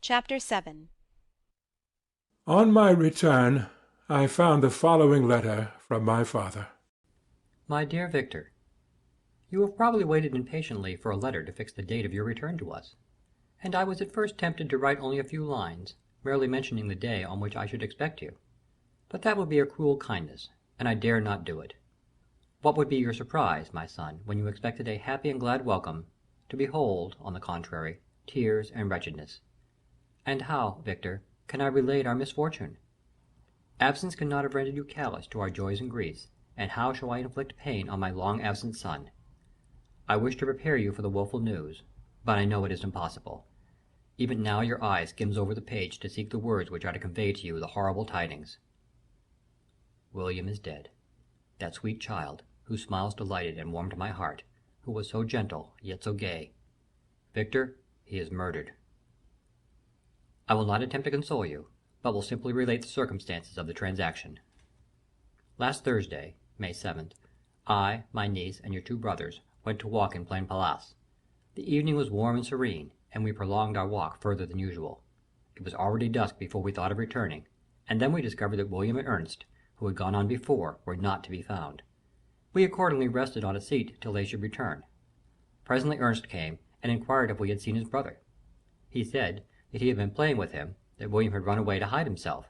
Chapter 7. On my return, I found the following letter from my father. My dear Victor, you have probably waited impatiently for a letter to fix the date of your return to us, and I was at first tempted to write only a few lines, merely mentioning the day on which I should expect you. But that would be a cruel kindness, and I dare not do it. What would be your surprise, my son, when you expected a happy and glad welcome, to behold, on the contrary, tears and wretchedness? And how, Victor, can I relate our misfortune? Absence cannot have rendered you callous to our joys and griefs, and how shall I inflict pain on my long-absent son? I wish to prepare you for the woeful news, but I know it is impossible. Even now your eye skims over the page to seek the words which are to convey to you the horrible tidings. William is dead. That sweet child, whose smiles delighted and warmed my heart, who was so gentle, yet so gay. Victor, he is murdered. I will not attempt to console you, but will simply relate the circumstances of the transaction. Last Thursday, May 7th, I, my niece, and your two brothers went to walk in Plain Place. The evening was warm and serene, and we prolonged our walk further than usual. It was already dusk before we thought of returning, and then we discovered that William and Ernest, who had gone on before, were not to be found. We accordingly rested on a seat till they should return. Presently Ernest came, and inquired if we had seen his brother. He said that he had been playing with him, that William had run away to hide himself,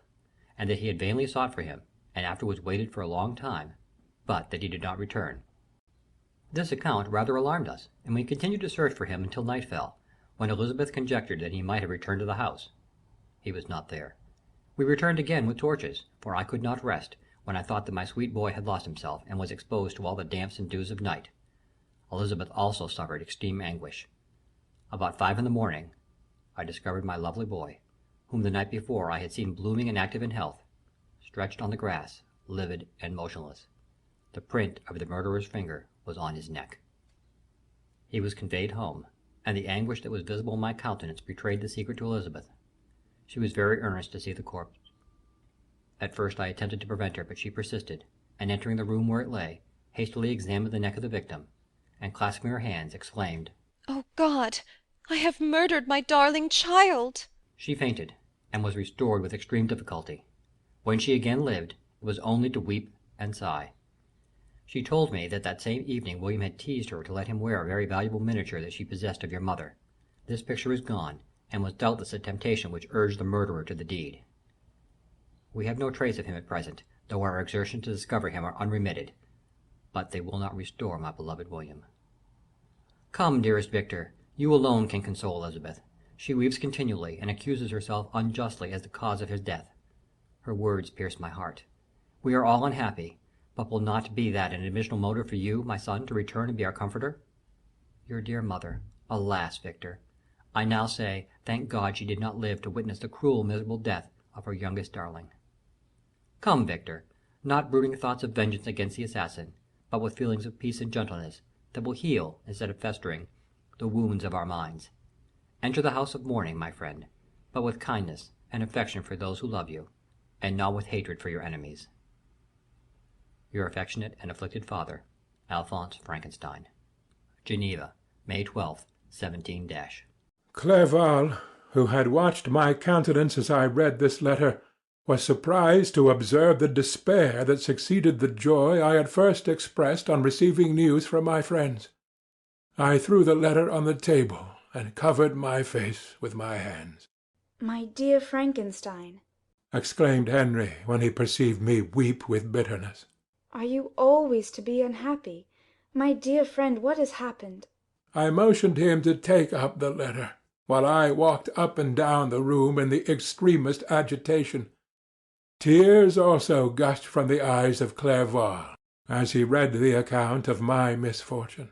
and that he had vainly sought for him, and afterwards waited for a long time, but that he did not return. This account rather alarmed us, and we continued to search for him until night fell, when Elizabeth conjectured that he might have returned to the house. He was not there. We returned again with torches, for I could not rest, when I thought that my sweet boy had lost himself, and was exposed to all the damps and dews of night. Elizabeth also suffered extreme anguish. About 5 in the morning, I discovered my lovely boy, whom the night before I had seen blooming and active in health, stretched on the grass, livid and motionless. The print of the murderer's finger was on his neck. He was conveyed home, and the anguish that was visible in my countenance betrayed the secret to Elizabeth. She was very earnest to see the corpse. At first I attempted to prevent her, but she persisted, and entering the room where it lay, hastily examined the neck of the victim, and clasping her hands, exclaimed, "Oh, God! I have murdered my darling child!" She fainted, and was restored with extreme difficulty. When she again lived, it was only to weep and sigh. She told me that same evening William had teased her to let him wear a very valuable miniature that she possessed of your mother. This picture is gone, and was doubtless a temptation which urged the murderer to the deed. We have no trace of him at present, though our exertions to discover him are unremitted, but they will not restore my beloved William. Come, dearest Victor, you alone can console Elizabeth. She weeps continually, and accuses herself unjustly as the cause of his death. Her words pierce my heart. We are all unhappy, but will not be that an additional motive for you, my son, to return and be our comforter? Your dear mother, alas, Victor, I now say, thank God she did not live to witness the cruel, miserable death of her youngest darling. Come, Victor, not brooding thoughts of vengeance against the assassin, but with feelings of peace and gentleness, that will heal, instead of festering, the wounds of our minds. Enter the house of mourning, my friend, but with kindness and affection for those who love you, and not with hatred for your enemies. Your affectionate and afflicted father, Alphonse Frankenstein. Geneva, May 12th, 17 Clerval, who had watched my countenance as I read this letter, was surprised to observe the despair that succeeded the joy I had first expressed on receiving news from my friends. I threw the letter on the table, and covered my face with my hands. "My dear Frankenstein," exclaimed Henry, when he perceived me weep with bitterness. "are you always to be unhappy? My dear friend, what has happened?" I motioned him to take up the letter, while I walked up and down the room in the extremest agitation. Tears also gushed from the eyes of Clerval as he read the account of my misfortune.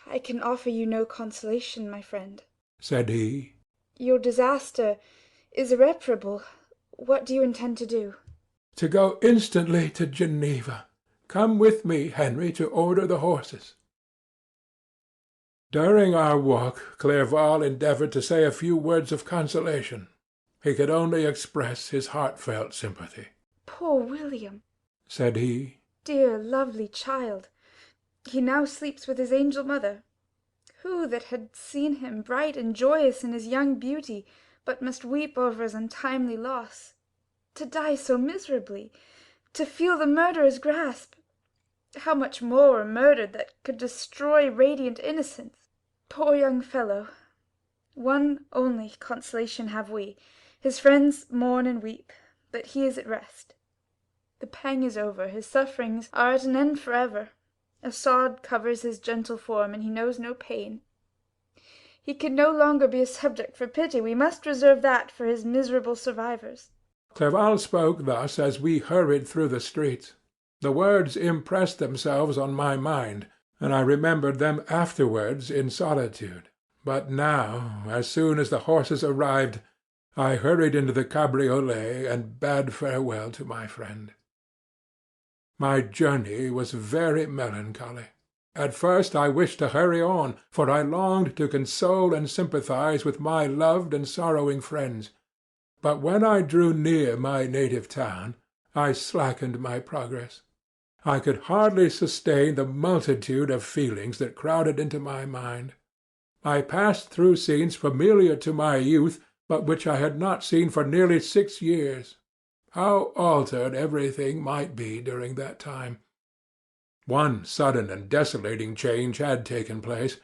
"I can offer you no consolation, my friend," said he. "Your disaster is irreparable. What do you intend to do?" To go instantly to Geneva. Come with me, Henry, to order the horses. During our walk Clerval endeavored to say a few words of consolation. He could only express his heartfelt sympathy. "Poor William," said he. "dear, lovely child! He now sleeps with his angel mother. Who that had seen him bright and joyous in his young beauty but must weep over his untimely loss. To die so miserably, to feel the murderer's grasp. How much more were murdered that could destroy radiant innocence. Poor young fellow! One only consolation have we. His friends mourn and weep, but he is at rest. The pang is over, his sufferings are at an end forever. A sod covers his gentle form, and he knows no pain. He can no longer be a subject for pity. We must reserve that for his miserable survivors. Clerval spoke thus as we hurried through the streets. The words impressed themselves on my mind, and I remembered them afterwards in solitude. But now, as soon as the horses arrived, I hurried into the cabriolet and bade farewell to my friend. My journey was very melancholy. At first I wished to hurry on, for I longed to console and sympathize with my loved and sorrowing friends. But when I drew near my native town, I slackened my progress. I could hardly sustain the multitude of feelings that crowded into my mind. I passed through scenes familiar to my youth, but which I had not seen for nearly 6 years. How altered everything might be during that time! One sudden and desolating change had taken place,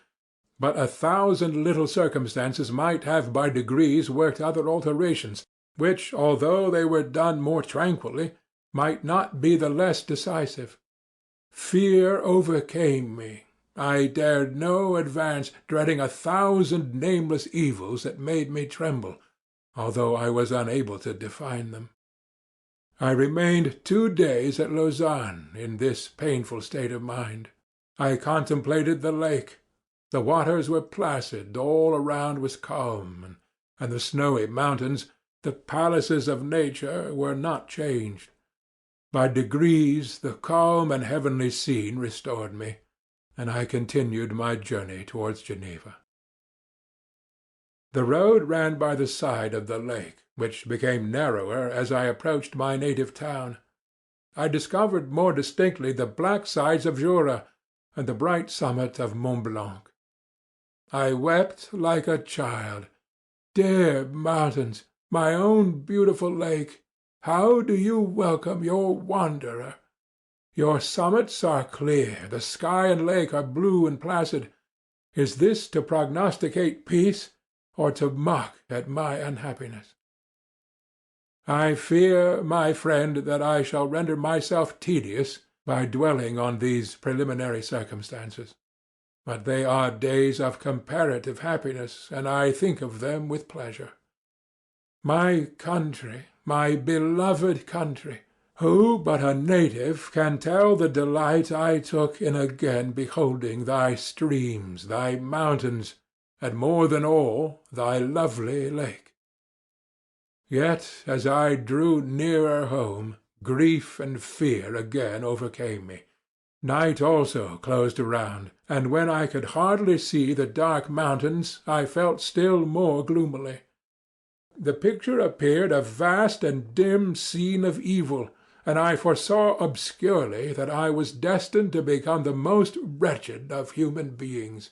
but 1,000 little circumstances might have by degrees worked other alterations, which, although they were done more tranquilly, might not be the less decisive. Fear overcame me. I dared no advance, dreading 1,000 nameless evils that made me tremble, although I was unable to define them. I remained 2 days at Lausanne in this painful state of mind. I contemplated the lake. The waters were placid, all around was calm, and the snowy mountains, the palaces of nature, were not changed. By degrees the calm and heavenly scene restored me, and I continued my journey towards Geneva. The road ran by the side of the lake, which became narrower as I approached my native town. I discovered more distinctly the black sides of Jura and the bright summit of Mont Blanc. I wept like a child. Dear mountains, my own beautiful lake, how do you welcome your wanderer? Your summits are clear, the sky and lake are blue and placid. Is this to prognosticate peace, or to mock at my unhappiness? I fear, my friend, that I shall render myself tedious by dwelling on these preliminary circumstances. But they are days of comparative happiness, and I think of them with pleasure. My country, my beloved country, who but a native can tell the delight I took in again beholding thy streams, thy mountains, and more than all, thy lovely lake? Yet as I drew nearer home, grief and fear again overcame me. Night also closed around, and when I could hardly see the dark mountains, I felt still more gloomily. The picture appeared a vast and dim scene of evil, and I foresaw obscurely that I was destined to become the most wretched of human beings.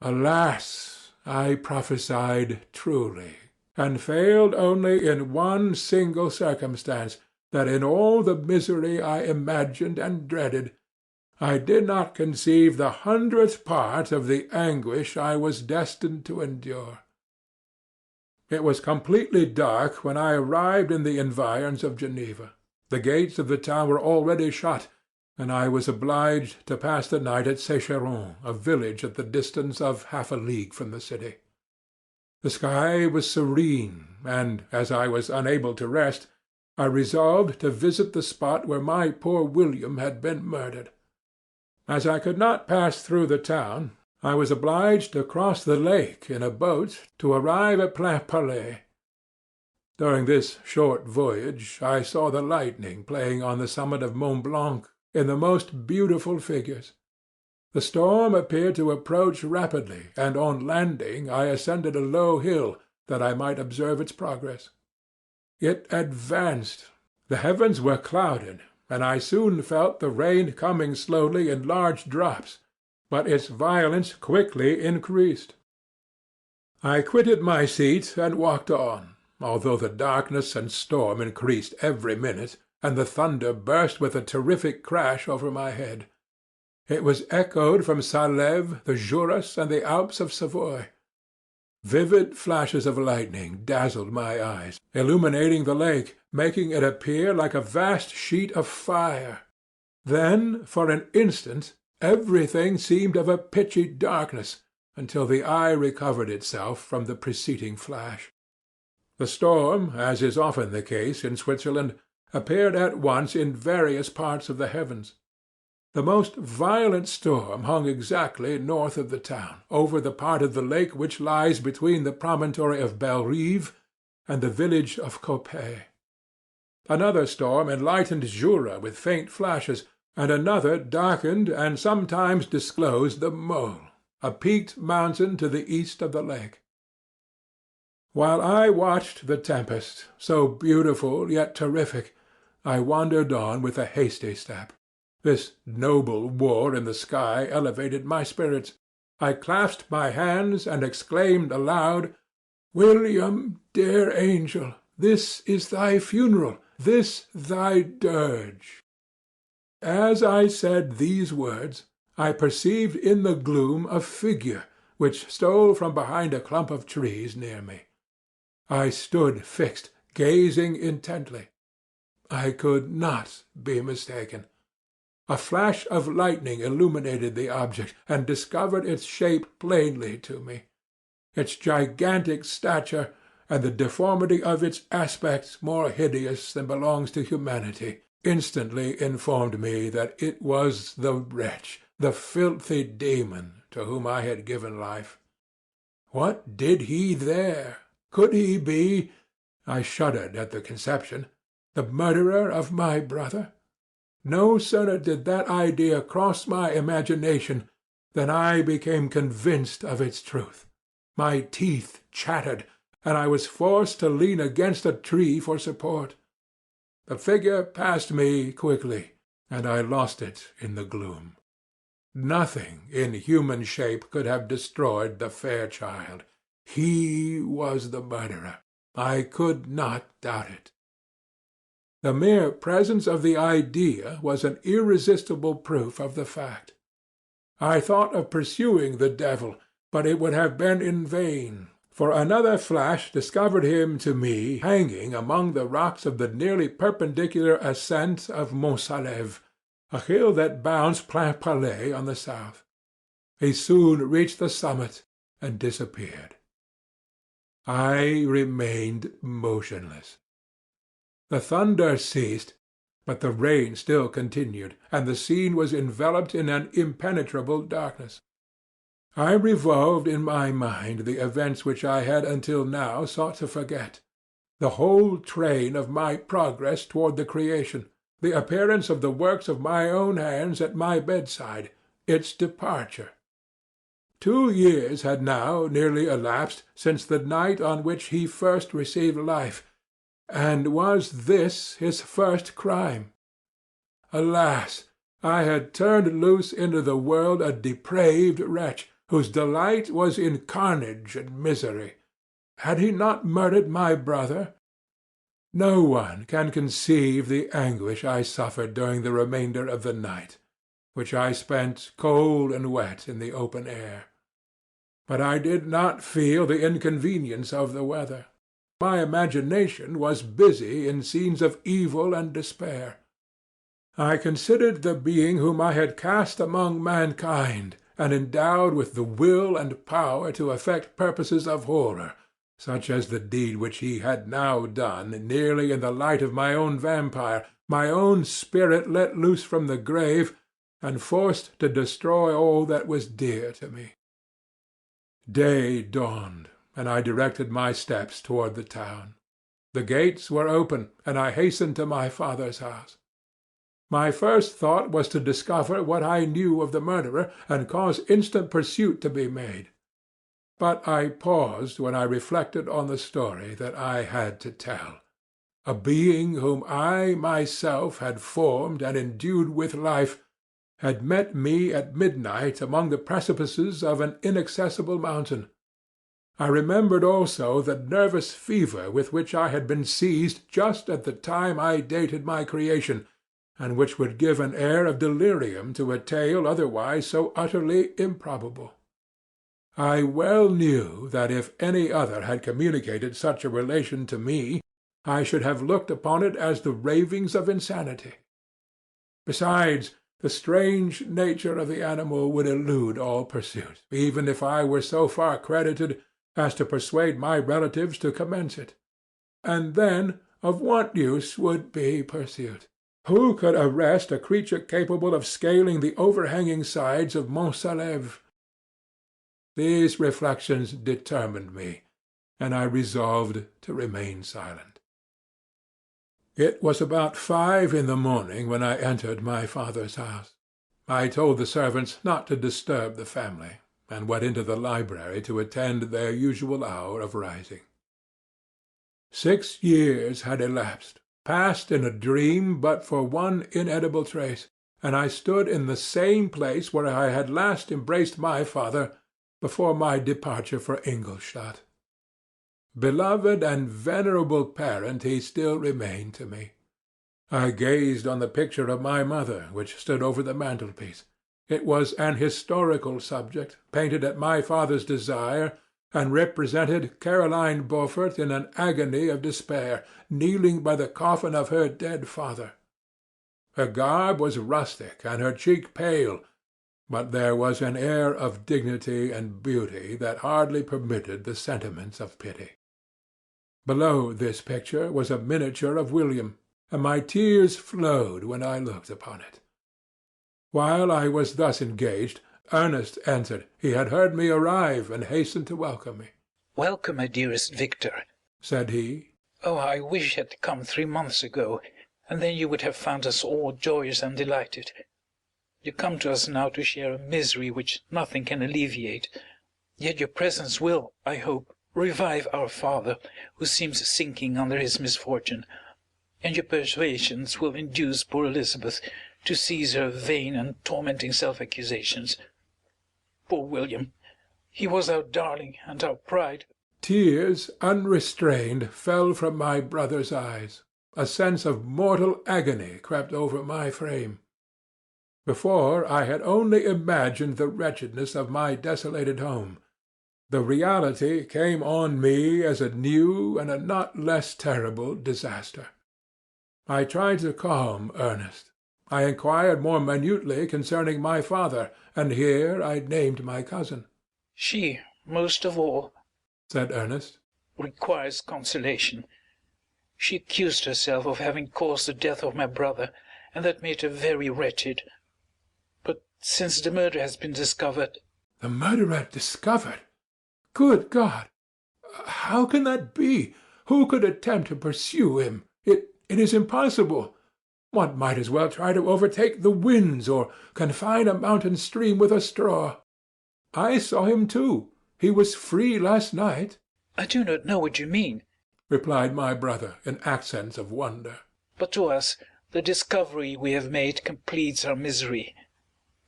Alas! I prophesied truly, and failed only in one single circumstance, that in all the misery I imagined and dreaded, I did not conceive the 100th part of the anguish I was destined to endure. It was completely dark when I arrived in the environs of Geneva. The gates of the town were already shut, and I was obliged to pass the night at Sécheron, a village at the distance of half a league from the city. The sky was serene, and, as I was unable to rest, I resolved to visit the spot where my poor William had been murdered. As I could not pass through the town, I was obliged to cross the lake in a boat to arrive at Plainpalais. During this short voyage I saw the lightning playing on the summit of Mont Blanc in the most beautiful figures. The storm appeared to approach rapidly, and on landing I ascended a low hill that I might observe its progress. It advanced. The heavens were clouded, and I soon felt the rain coming slowly in large drops, but its violence quickly increased. I quitted my seat and walked on, although the darkness and storm increased every minute, and the thunder burst with a terrific crash over my head. It was echoed from Salève, the Jurus, and the Alps of Savoy. Vivid flashes of lightning dazzled my eyes, illuminating the lake, making it appear like a vast sheet of fire. Then, for an instant, everything seemed of a pitchy darkness, until the eye recovered itself from the preceding flash. The storm, as is often the case in Switzerland, appeared at once in various parts of the heavens. The most violent storm hung exactly north of the town, over the part of the lake which lies between the promontory of Belle-Rive and the village of Coppet. Another storm enlightened Jura with faint flashes, and another darkened and sometimes disclosed the Mole, a peaked mountain to the east of the lake. While I watched the tempest, so beautiful yet terrific, I wandered on with a hasty step. This noble war in the sky elevated my spirits. I clasped my hands and exclaimed aloud, "William, dear angel, this is thy funeral, this thy dirge." As I said these words, I perceived in the gloom a figure which stole from behind a clump of trees near me. I stood fixed, gazing intently. I could not be mistaken. A flash of lightning illuminated the object, and discovered its shape plainly to me. Its gigantic stature, and the deformity of its aspect more hideous than belongs to humanity, instantly informed me that it was the wretch, the filthy demon, to whom I had given life. What did he there? Could he be, I shuddered at the conception, the murderer of my brother? No sooner did that idea cross my imagination than I became convinced of its truth. My teeth chattered, and I was forced to lean against a tree for support. The figure passed me quickly, and I lost it in the gloom. Nothing in human shape could have destroyed the fair child. He was the murderer. I could not doubt it. The mere presence of the idea was an irresistible proof of the fact. I thought of pursuing the devil, but it would have been in vain, for another flash discovered him to me hanging among the rocks of the nearly perpendicular ascent of Mont Salève, a hill that bounds Plainpalais on the south. He soon reached the summit and disappeared. I remained motionless. The thunder ceased, but the rain still continued, and the scene was enveloped in an impenetrable darkness. I revolved in my mind the events which I had until now sought to forget, the whole train of my progress toward the creation, the appearance of the works of my own hands at my bedside, its departure. 2 years had now nearly elapsed since the night on which he first received life, and was this his first crime? Alas! I had turned loose into the world a depraved wretch, whose delight was in carnage and misery. Had he not murdered my brother? No one can conceive the anguish I suffered during the remainder of the night, which I spent cold and wet in the open air. But I did not feel the inconvenience of the weather. My imagination was busy in scenes of evil and despair. I considered the being whom I had cast among mankind, and endowed with the will and power to effect purposes of horror, such as the deed which he had now done, nearly in the light of my own vampire, my own spirit let loose from the grave, and forced to destroy all that was dear to me. Day dawned, and I directed my steps toward the town. The gates were open, and I hastened to my father's house. My first thought was to discover what I knew of the murderer, and cause instant pursuit to be made. But I paused when I reflected on the story that I had to tell. A being whom I myself had formed and endued with life had met me at midnight among the precipices of an inaccessible mountain. I remembered also the nervous fever with which I had been seized just at the time I dated my creation, and which would give an air of delirium to a tale otherwise so utterly improbable. I well knew that if any other had communicated such a relation to me, I should have looked upon it as the ravings of insanity. Besides, the strange nature of the animal would elude all pursuit, even if I were so far credited as to persuade my relatives to commence it. And then of what use would be pursuit? Who could arrest a creature capable of scaling the overhanging sides of Mont Salêve? These reflections determined me, and I resolved to remain silent. It was about 5 in the morning when I entered my father's house. I told the servants not to disturb the family, and went into the library to attend their usual hour of rising. 6 years had elapsed, passed in a dream but for one inedible trace, and I stood in the same place where I had last embraced my father before my departure for Ingolstadt. Beloved and venerable parent he still remained to me. I gazed on the picture of my mother which stood over the mantelpiece. It was an historical subject, painted at my father's desire, and represented Caroline Beaufort in an agony of despair, kneeling by the coffin of her dead father. Her garb was rustic and her cheek pale, but there was an air of dignity and beauty that hardly permitted the sentiments of pity. Below this picture was a miniature of William, and my tears flowed when I looked upon it. While I was thus engaged, Ernest entered. He had heard me arrive, and hastened to welcome me. "Welcome, my dearest Victor," said he. "Oh, I wish you had come 3 months ago, and then you would have found us all joyous and delighted. You come to us now to share a misery which nothing can alleviate, yet your presence will, I hope, revive our father, who seems sinking under his misfortune, and your persuasions will induce poor Elizabeth to cease her vain and tormenting self-accusations. Poor William! He was our darling and our pride." Tears, unrestrained, fell from my brother's eyes. A sense of mortal agony crept over my frame. Before, I had only imagined the wretchedness of my desolated home. The reality came on me as a new and a not less terrible disaster. I tried to calm Ernest. I inquired more minutely concerning my father, and here I named my cousin. "She, most of all," said Ernest, "requires consolation. She accused herself of having caused the death of my brother, and that made her very wretched. But since the murder has been discovered—" "The murderer discovered? Good God! How can that be? Who could attempt to pursue him? It is impossible. One might as well try to overtake the winds, or confine a mountain stream with a straw. I saw him too. He was free last night." "I do not know what you mean," replied my brother, in accents of wonder. "but to us the discovery we have made completes our misery.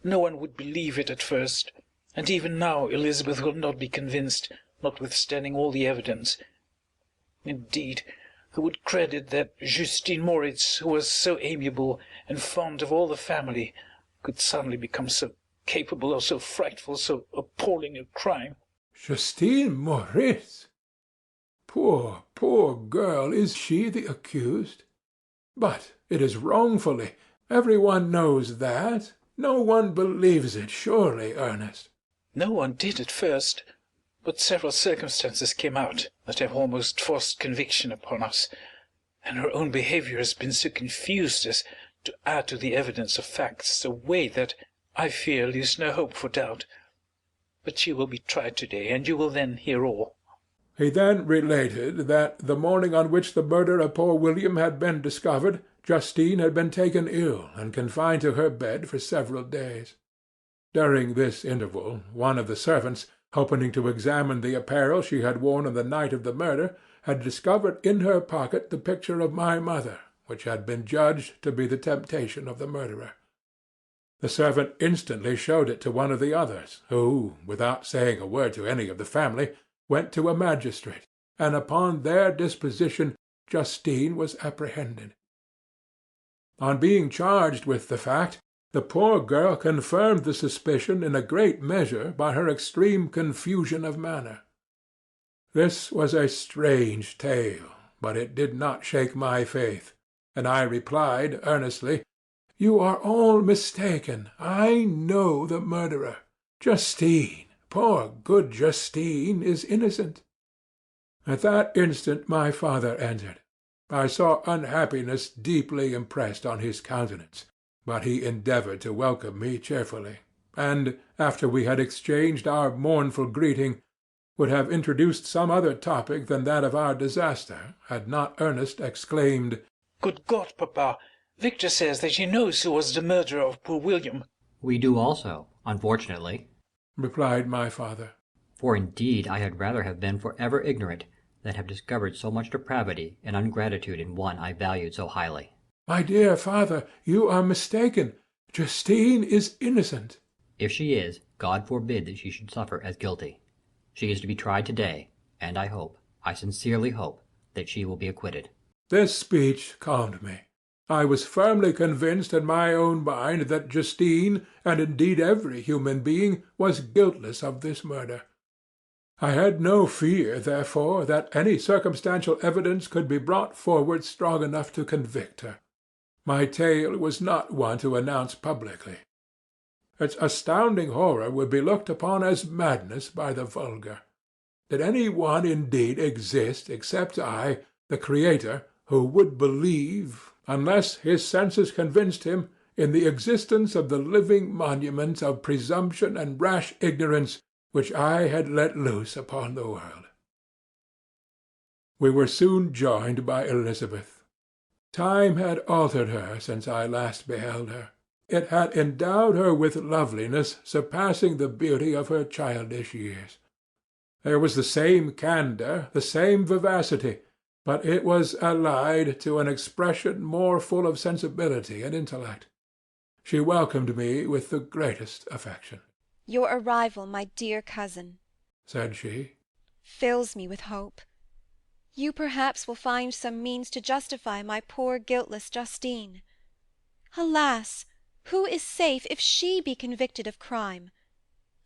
No one would believe it at first, and even now Elizabeth will not be convinced, notwithstanding all the evidence. Indeed, who would credit that Justine Moritz, who was so amiable and fond of all the family, could suddenly become so capable of so frightful, so appalling a crime?" Justine Moritz? Poor, poor girl! Is she the accused? But it is wrongfully. Every one knows that. No one believes it, surely, Ernest. "No one did at first, but several circumstances came out that have almost forced conviction upon us, and her own behaviour has been so confused as to add to the evidence of facts a way that, I fear, leaves no hope for doubt. But she will be tried to-day, and you will then hear all." He then related that the morning on which the murder of poor William had been discovered, Justine had been taken ill and confined to her bed for several days. During this interval, one of the servants, happening to examine the apparel she had worn on the night of the murder, had discovered in her pocket the picture of my mother, which had been judged to be the temptation of the murderer. The servant instantly showed it to one of the others, who, without saying a word to any of the family, went to a magistrate, and upon their disposition Justine was apprehended. On being charged with the fact, the poor girl confirmed the suspicion in a great measure by her extreme confusion of manner. This was a strange tale, but it did not shake my faith, and I replied earnestly, "You are all mistaken. I know the murderer. Justine, poor good Justine, is innocent." At that instant my father entered. I saw unhappiness deeply impressed on his countenance, but he endeavored to welcome me cheerfully, and, after we had exchanged our mournful greeting, would have introduced some other topic than that of our disaster, had not Ernest exclaimed, "Good God, papa! Victor says that he knows who was the murderer of poor William." We do also, unfortunately. replied my father. For indeed I had rather have been for ever ignorant than have discovered so much depravity and ingratitude in one I valued so highly. "My dear father, you are mistaken. Justine is innocent." If she is, God forbid that she should suffer as guilty. She is to be tried today, and I hope, I sincerely hope, that she will be acquitted. This speech calmed me. I was firmly convinced in my own mind that Justine, and indeed every human being, was guiltless of this murder. I had no fear, therefore, that any circumstantial evidence could be brought forward strong enough to convict her. My tale was not one to announce publicly. Its astounding horror would be looked upon as madness by the vulgar. Did any one indeed exist except I, the Creator, who would believe, unless his senses convinced him, in the existence of the living monuments of presumption and rash ignorance which I had let loose upon the world? We were soon joined by Elizabeth. Time had altered her since I last beheld her. It had endowed her with loveliness surpassing the beauty of her childish years. There was the same candour, the same vivacity, but it was allied to an expression more full of sensibility and intellect. She welcomed me with the greatest affection. "Your arrival, my dear cousin," said she, "fills me with hope. You perhaps will find some means to justify my poor guiltless Justine. Alas! Who is safe if she be convicted of crime?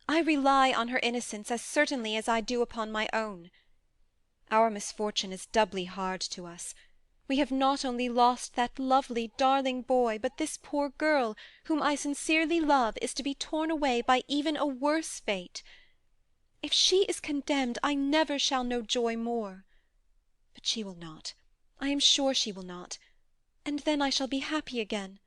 I rely on her innocence as certainly as I do upon my own. Our misfortune is doubly hard to us. We have not only lost that lovely, darling boy, but this poor girl, whom I sincerely love, is to be torn away by even a worse fate. If she is condemned, I never shall know joy more. But she will not. I am sure she will not. And then I shall be happy again,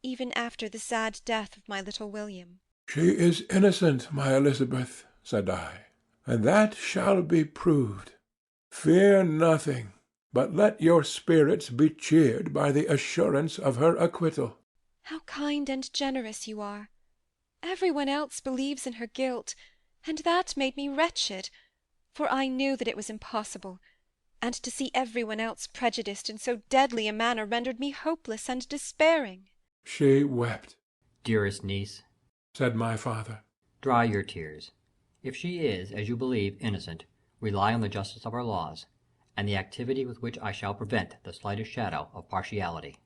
even after the sad death of my little William." "She is innocent, my Elizabeth," said I, "and that shall be proved. Fear nothing, but let your spirits be cheered by the assurance of her acquittal." "How kind and generous you are! Every one else believes in her guilt, and that made me wretched, for I knew that it was impossible, and to see every one else prejudiced in so deadly a manner rendered me hopeless and despairing." She wept. Dearest niece, said my father, dry your tears. If she is, as you believe, innocent, rely on the justice of our laws, and the activity with which I shall prevent the slightest shadow of partiality.